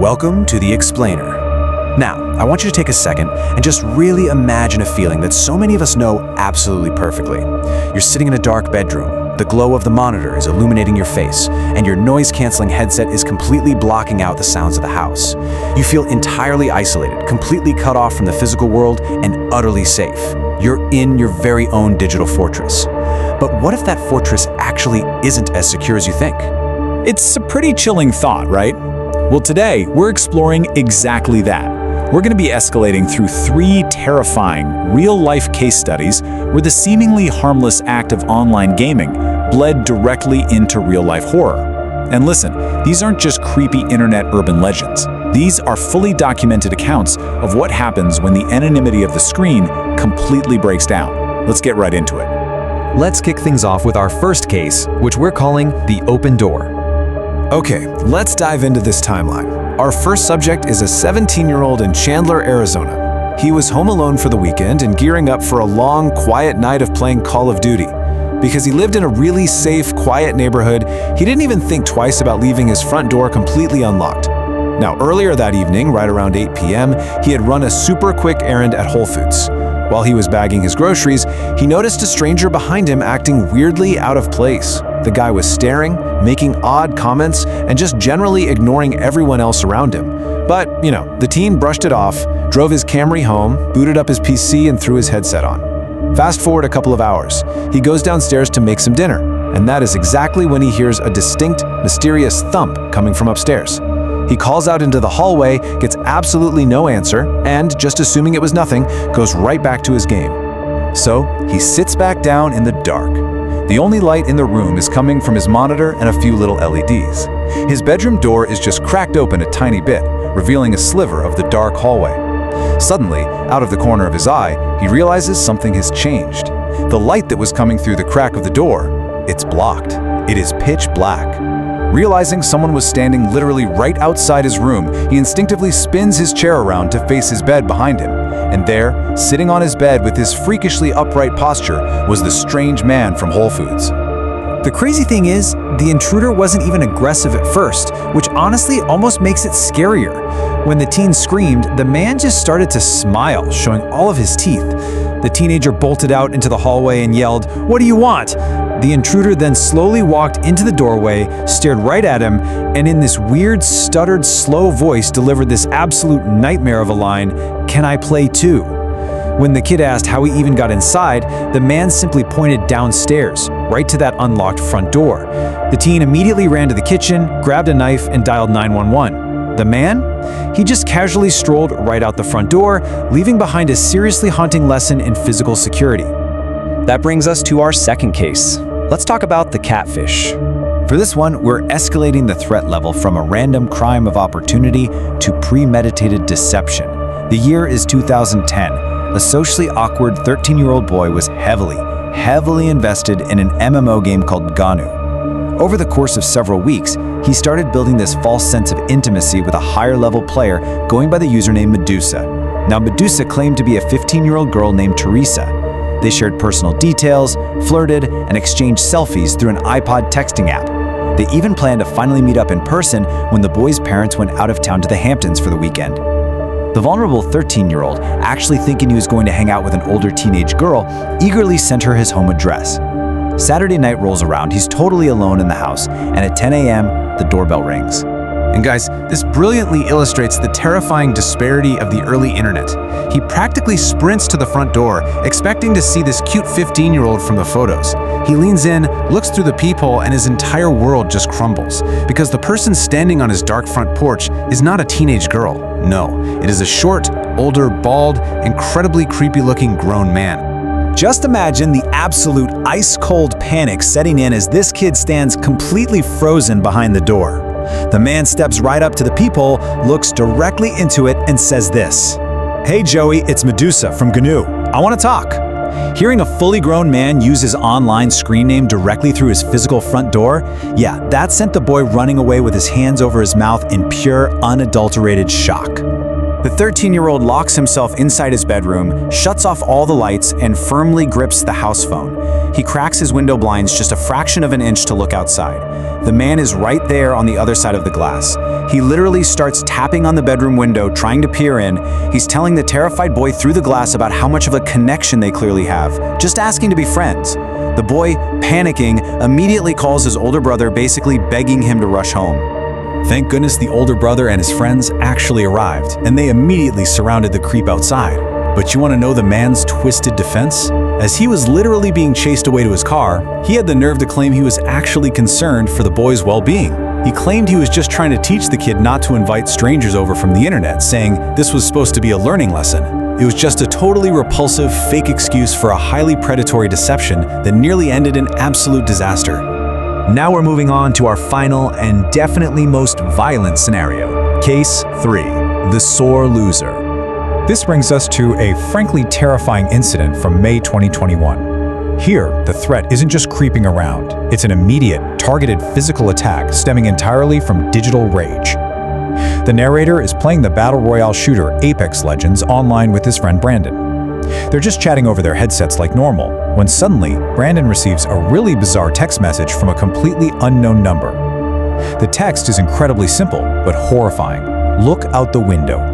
Welcome to The Explainer. Now, I want you to take a second and just really imagine a feeling that so many of us know absolutely perfectly. You're sitting in a dark bedroom, the glow of the monitor is illuminating your face, and your noise-canceling headset is completely blocking out the sounds of the house. You feel entirely isolated, completely cut off from the physical world, and utterly safe. You're in your very own digital fortress. But what if that fortress actually isn't as secure as you think? It's a pretty chilling thought, right? Well, today, we're exploring exactly that. We're going to be escalating through 3 terrifying, real-life case studies where the seemingly harmless act of online gaming bled directly into real-life horror. And listen, these aren't just creepy internet urban legends. These are fully documented accounts of what happens when the anonymity of the screen completely breaks down. Let's get right into it. Let's kick things off with our first case, which we're calling The Open Door. Okay, let's dive into this timeline. Our first subject is a 17-year-old in Chandler, Arizona. He was home alone for the weekend and gearing up for a long, quiet night of playing Call of Duty. Because he lived in a really safe, quiet neighborhood, he didn't even think twice about leaving his front door completely unlocked. Now, earlier that evening, right around 8 p.m., he had run a super quick errand at Whole Foods. While he was bagging his groceries, he noticed a stranger behind him acting weirdly out of place. The guy was staring, making odd comments, and just generally ignoring everyone else around him. But, the teen brushed it off, drove his Camry home, booted up his PC, and threw his headset on. Fast forward a couple of hours. He goes downstairs to make some dinner, and that is exactly when he hears a distinct, mysterious thump coming from upstairs. He calls out into the hallway, gets absolutely no answer, and, just assuming it was nothing, goes right back to his game. So, he sits back down in the dark. The only light in the room is coming from his monitor and a few little LEDs. His bedroom door is just cracked open a tiny bit, revealing a sliver of the dark hallway. Suddenly, out of the corner of his eye, he realizes something has changed. The light that was coming through the crack of the door, it's blocked. It is pitch black. Realizing someone was standing literally right outside his room, he instinctively spins his chair around to face his bed behind him. And there, sitting on his bed with his freakishly upright posture, was the strange man from Whole Foods. The crazy thing is, the intruder wasn't even aggressive at first, which honestly almost makes it scarier. When the teen screamed, the man just started to smile, showing all of his teeth. The teenager bolted out into the hallway and yelled, "What do you want?" The intruder then slowly walked into the doorway, stared right at him, and in this weird, stuttered, slow voice delivered this absolute nightmare of a line, "Can I play too?" When the kid asked how he even got inside, the man simply pointed downstairs, right to that unlocked front door. The teen immediately ran to the kitchen, grabbed a knife, and dialed 911. The man? He just casually strolled right out the front door, leaving behind a seriously haunting lesson in physical security. That brings us to our second case. Let's talk about the catfish. For this one, we're escalating the threat level from a random crime of opportunity to premeditated deception. The year is 2010. A socially awkward 13-year-old boy was heavily invested in an MMO game called Ganu. Over the course of several weeks, he started building this false sense of intimacy with a higher-level player going by the username Medusa. Now, Medusa claimed to be a 15-year-old girl named Teresa. They shared personal details, flirted, and exchanged selfies through an iPod texting app. They even planned to finally meet up in person when the boy's parents went out of town to the Hamptons for the weekend. The vulnerable 13-year-old, actually thinking he was going to hang out with an older teenage girl, eagerly sent her his home address. Saturday night rolls around, he's totally alone in the house, and at 10 a.m., the doorbell rings. And guys, this brilliantly illustrates the terrifying disparity of the early internet. He practically sprints to the front door, expecting to see this cute 15-year-old from the photos. He leans in, looks through the peephole, and his entire world just crumbles. Because the person standing on his dark front porch is not a teenage girl. No, it is a short, older, bald, incredibly creepy-looking grown man. Just imagine the absolute ice-cold panic setting in as this kid stands completely frozen behind the door. The man steps right up to the peephole, looks directly into it, and says this, "Hey Joey, it's Medusa from GNU. I want to talk." Hearing a fully grown man use his online screen name directly through his physical front door, that sent the boy running away with his hands over his mouth in pure, unadulterated shock. The 13-year-old locks himself inside his bedroom, shuts off all the lights, and firmly grips the house phone. He cracks his window blinds just a fraction of an inch to look outside. The man is right there on the other side of the glass. He literally starts tapping on the bedroom window, trying to peer in. He's telling the terrified boy through the glass about how much of a connection they clearly have, just asking to be friends. The boy, panicking, immediately calls his older brother, basically begging him to rush home. Thank goodness the older brother and his friends actually arrived, and they immediately surrounded the creep outside. But you want to know the man's twisted defense? As he was literally being chased away to his car, he had the nerve to claim he was actually concerned for the boy's well-being. He claimed he was just trying to teach the kid not to invite strangers over from the internet, saying this was supposed to be a learning lesson. It was just a totally repulsive, fake excuse for a highly predatory deception that nearly ended in absolute disaster. Now we're moving on to our final and definitely most violent scenario. Case 3. The Sore Loser. This brings us to a frankly terrifying incident from May 2021. Here, the threat isn't just creeping around. It's an immediate, targeted physical attack stemming entirely from digital rage. The narrator is playing the Battle Royale shooter Apex Legends online with his friend Brandon. They're just chatting over their headsets like normal, when suddenly, Brandon receives a really bizarre text message from a completely unknown number. The text is incredibly simple, but horrifying. Look out the window.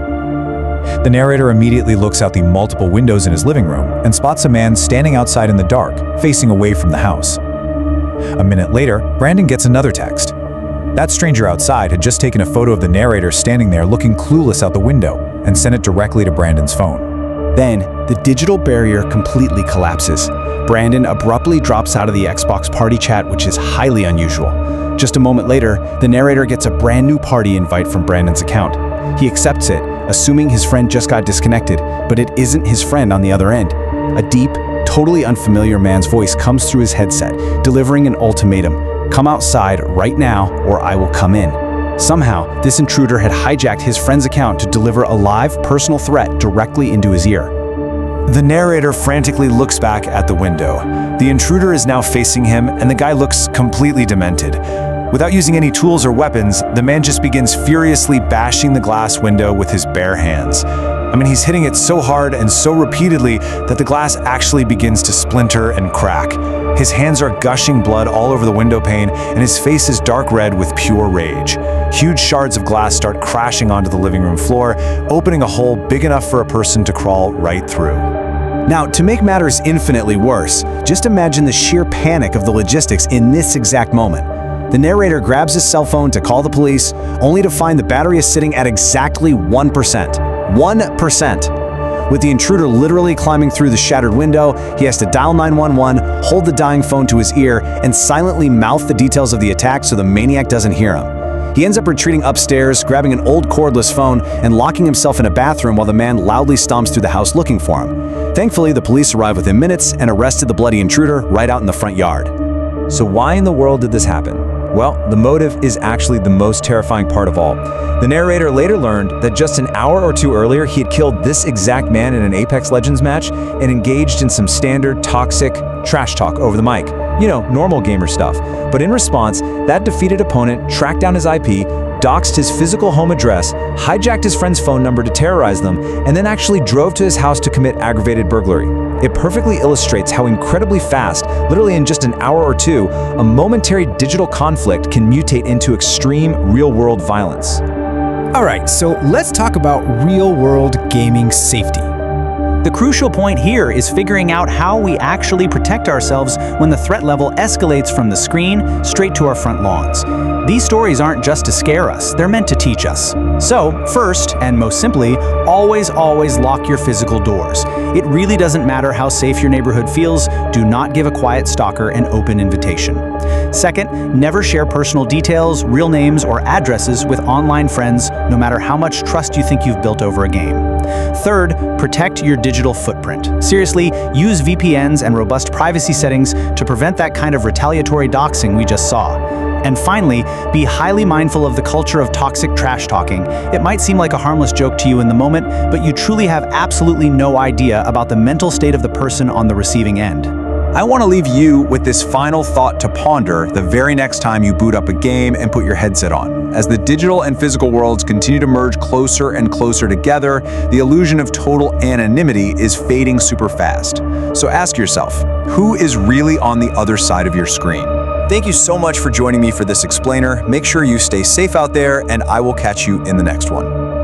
The narrator immediately looks out the multiple windows in his living room and spots a man standing outside in the dark, facing away from the house. A minute later, Brandon gets another text. That stranger outside had just taken a photo of the narrator standing there looking clueless out the window and sent it directly to Brandon's phone. Then, the digital barrier completely collapses. Brandon abruptly drops out of the Xbox party chat, which is highly unusual. Just a moment later, the narrator gets a brand new party invite from Brandon's account. He accepts it, assuming his friend just got disconnected, but it isn't his friend on the other end. A deep, totally unfamiliar man's voice comes through his headset, delivering an ultimatum: come outside right now or I will come in. Somehow, this intruder had hijacked his friend's account to deliver a live, personal threat directly into his ear. The narrator frantically looks back at the window. The intruder is now facing him, and the guy looks completely demented. Without using any tools or weapons, the man just begins furiously bashing the glass window with his bare hands. I mean, he's hitting it so hard and so repeatedly that the glass actually begins to splinter and crack. His hands are gushing blood all over the window pane, and his face is dark red with pure rage. Huge shards of glass start crashing onto the living room floor, opening a hole big enough for a person to crawl right through. Now, to make matters infinitely worse, just imagine the sheer panic of the logistics in this exact moment. The narrator grabs his cell phone to call the police, only to find the battery is sitting at exactly 1%. 1%. With the intruder literally climbing through the shattered window, he has to dial 911, hold the dying phone to his ear, and silently mouth the details of the attack so the maniac doesn't hear him. He ends up retreating upstairs, grabbing an old cordless phone, and locking himself in a bathroom while the man loudly stomps through the house looking for him. Thankfully, the police arrived within minutes and arrested the bloody intruder right out in the front yard. So why in the world did this happen? Well, the motive is actually the most terrifying part of all. The narrator later learned that just an hour or two earlier, he had killed this exact man in an Apex Legends match and engaged in some standard toxic trash talk over the mic. You know, normal gamer stuff. But in response, that defeated opponent tracked down his IP, doxed his physical home address, hijacked his friend's phone number to terrorize them, and then actually drove to his house to commit aggravated burglary. It perfectly illustrates how incredibly fast, literally in just an hour or two, a momentary digital conflict can mutate into extreme real-world violence. All right, so let's talk about real-world gaming safety. The crucial point here is figuring out how we actually protect ourselves when the threat level escalates from the screen straight to our front lawns. These stories aren't just to scare us, they're meant to teach us. So, first, and most simply, always lock your physical doors. It really doesn't matter how safe your neighborhood feels, do not give a quiet stalker an open invitation. Second, never share personal details, real names, or addresses with online friends, no matter how much trust you think you've built over a game. Third, protect your digital footprint. Seriously, use VPNs and robust privacy settings to prevent that kind of retaliatory doxing we just saw. And finally, be highly mindful of the culture of toxic trash talking. It might seem like a harmless joke to you in the moment, but you truly have absolutely no idea about the mental state of the person on the receiving end. I want to leave you with this final thought to ponder the very next time you boot up a game and put your headset on. As the digital and physical worlds continue to merge closer and closer together, the illusion of total anonymity is fading super fast. So ask yourself, who is really on the other side of your screen. Thank you so much for joining me for this explainer. Make sure you stay safe out there, and I will catch you in the next one.